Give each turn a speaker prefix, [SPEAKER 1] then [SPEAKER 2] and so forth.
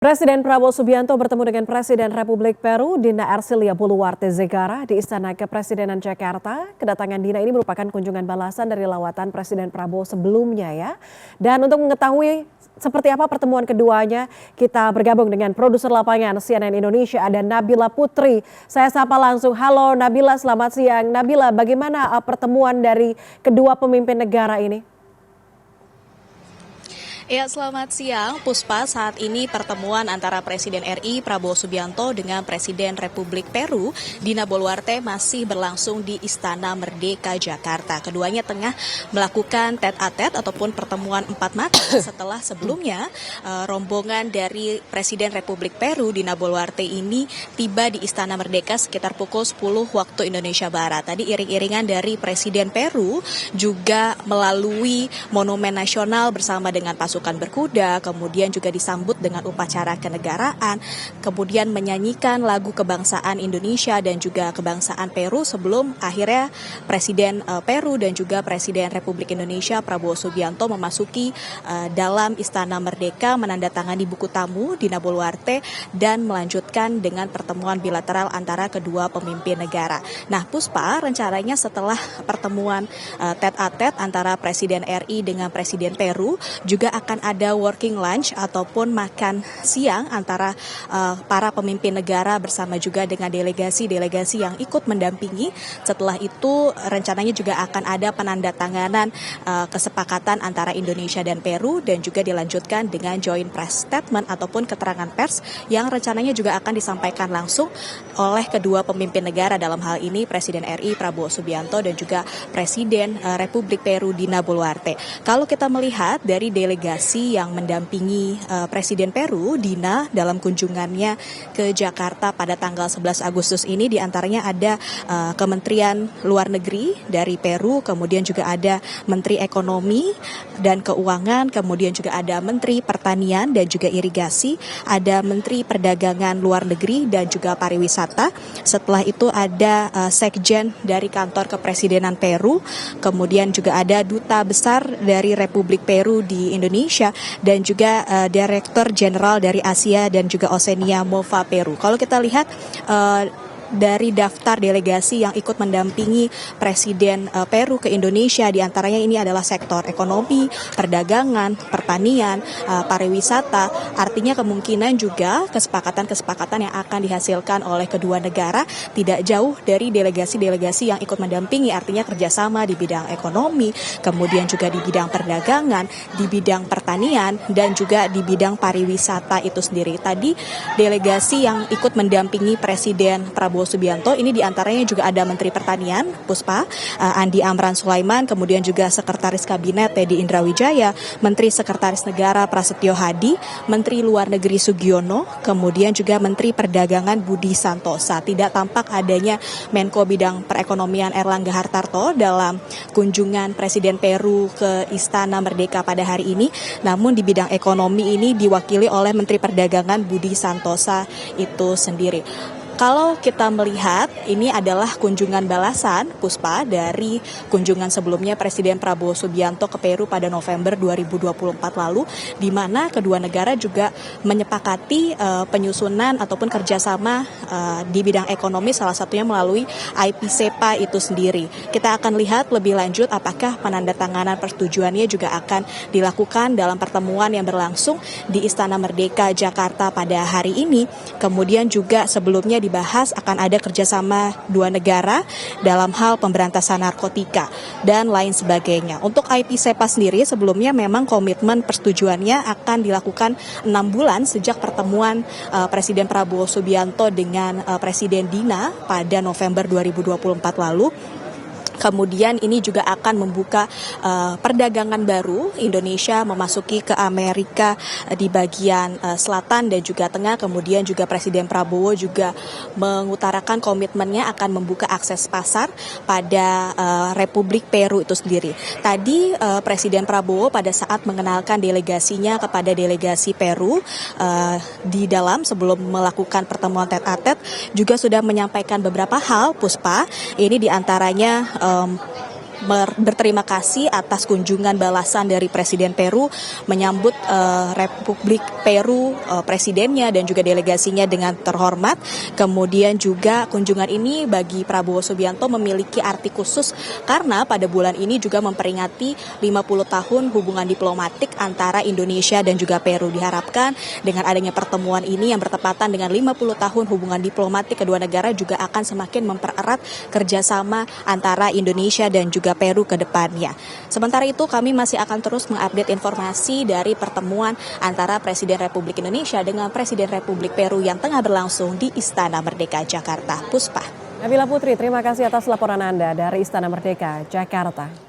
[SPEAKER 1] Presiden Prabowo Subianto bertemu dengan Presiden Republik Peru Dina Ercilia Boluarte Zegara di Istana Kepresidenan Jakarta. Kedatangan Dina ini merupakan kunjungan balasan dari lawatan Presiden Prabowo sebelumnya ya. Dan untuk mengetahui seperti apa pertemuan keduanya, kita bergabung dengan produser lapangan CNN Indonesia ada Nabila Putri. Saya sapa langsung, halo Nabila, selamat siang. Nabila, bagaimana pertemuan dari kedua pemimpin negara ini?
[SPEAKER 2] Ya, selamat siang Puspa. Saat ini pertemuan antara Presiden RI Prabowo Subianto dengan Presiden Republik Peru Dina Boluarte masih berlangsung di Istana Merdeka Jakarta. Keduanya tengah melakukan tete-a-tete ataupun pertemuan empat mata setelah sebelumnya rombongan dari Presiden Republik Peru Dina Boluarte ini tiba di Istana Merdeka sekitar pukul 10 waktu Indonesia Barat. Tadi iring-iringan dari Presiden Peru juga melalui Monumen Nasional bersama dengan pasukan berkuda, kemudian juga disambut dengan upacara kenegaraan, kemudian menyanyikan lagu kebangsaan Indonesia dan juga kebangsaan Peru sebelum akhirnya Presiden Peru dan juga Presiden Republik Indonesia Prabowo Subianto memasuki dalam Istana Merdeka menandatangani buku tamu Dina Boluarte dan melanjutkan dengan pertemuan bilateral antara kedua pemimpin negara. Nah, Puspa, rencananya setelah pertemuan tete-a-tete antara Presiden RI dengan Presiden Peru juga akan ada working lunch ataupun makan siang antara para pemimpin negara bersama juga dengan delegasi-delegasi yang ikut mendampingi. Setelah itu rencananya juga akan ada penandatanganan kesepakatan antara Indonesia dan Peru dan juga dilanjutkan dengan joint press statement ataupun keterangan pers yang rencananya juga akan disampaikan langsung oleh kedua pemimpin negara, dalam hal ini Presiden RI Prabowo Subianto dan juga Presiden Republik Peru Dina Boluarte. Kalau kita melihat dari delegasi yang mendampingi Presiden Peru Dina dalam kunjungannya ke Jakarta pada tanggal 11 Agustus ini, diantaranya ada Kementerian Luar Negeri dari Peru, kemudian juga ada Menteri Ekonomi dan Keuangan, kemudian juga ada Menteri Pertanian dan juga Irigasi, ada Menteri Perdagangan Luar Negeri dan juga Pariwisata. Setelah itu ada Sekjen dari Kantor Kepresidenan Peru, kemudian juga ada Duta Besar dari Republik Peru di Indonesia dan juga Direktur Jenderal dari Asia dan juga Oceania MOFA Peru. Kalau kita lihat dari daftar delegasi yang ikut mendampingi Presiden Peru ke Indonesia, diantaranya ini adalah sektor ekonomi, perdagangan, pertanian, pariwisata. Artinya kemungkinan juga kesepakatan-kesepakatan yang akan dihasilkan oleh kedua negara tidak jauh dari delegasi-delegasi yang ikut mendampingi, artinya kerjasama di bidang ekonomi, kemudian juga di bidang perdagangan, di bidang pertanian, dan juga di bidang pariwisata itu sendiri. Tadi delegasi yang ikut mendampingi Presiden Prabowo Subianto ini diantaranya juga ada Menteri Pertanian Puspa Andi Amran Sulaiman, kemudian juga Sekretaris Kabinet Teddy Indrawijaya, Menteri Sekretaris Negara Prasetyo Hadi, Menteri Luar Negeri Sugiono, kemudian juga Menteri Perdagangan Budi Santosa. Tidak tampak adanya Menko Bidang Perekonomian Erlangga Hartarto dalam kunjungan Presiden Peru ke Istana Merdeka pada hari ini, namun di bidang ekonomi ini diwakili oleh Menteri Perdagangan Budi Santosa itu sendiri. Kalau kita melihat ini adalah kunjungan balasan Puspa dari kunjungan sebelumnya Presiden Prabowo Subianto ke Peru pada November 2024 lalu, di mana kedua negara juga menyepakati penyusunan ataupun kerjasama di bidang ekonomi, salah satunya melalui IPCEPA itu sendiri. Kita akan lihat lebih lanjut apakah penandatanganan persetujuannya juga akan dilakukan dalam pertemuan yang berlangsung di Istana Merdeka Jakarta pada hari ini. Kemudian juga sebelumnya dibahas akan ada kerjasama dua negara dalam hal pemberantasan narkotika dan lain sebagainya. Untuk IPCEPA sendiri sebelumnya memang komitmen persetujuannya akan dilakukan 6 bulan sejak pertemuan Presiden Prabowo Subianto dengan Presiden Dina pada November 2024 lalu. Kemudian ini juga akan membuka perdagangan baru Indonesia memasuki ke Amerika di bagian selatan dan juga tengah. Kemudian juga Presiden Prabowo juga mengutarakan komitmennya akan membuka akses pasar pada Republik Peru itu sendiri. Tadi Presiden Prabowo pada saat mengenalkan delegasinya kepada delegasi Peru di dalam sebelum melakukan pertemuan tete-a-tete juga sudah menyampaikan beberapa hal Puspa. Ini diantaranya berterima kasih atas kunjungan balasan dari Presiden Peru menyambut Republik Peru, presidennya dan juga delegasinya dengan terhormat. Kemudian juga kunjungan ini bagi Prabowo Subianto memiliki arti khusus karena pada bulan ini juga memperingati 50 tahun hubungan diplomatik antara Indonesia dan juga Peru. Diharapkan dengan adanya pertemuan ini yang bertepatan dengan 50 tahun hubungan diplomatik kedua negara juga akan semakin mempererat kerjasama antara Indonesia dan juga Peru ke depannya. Sementara itu kami masih akan terus mengupdate informasi dari pertemuan antara Presiden Republik Indonesia dengan Presiden Republik Peru yang tengah berlangsung di Istana Merdeka Jakarta. Puspa.
[SPEAKER 1] Nabila Putri, terima kasih atas laporan Anda dari Istana Merdeka, Jakarta.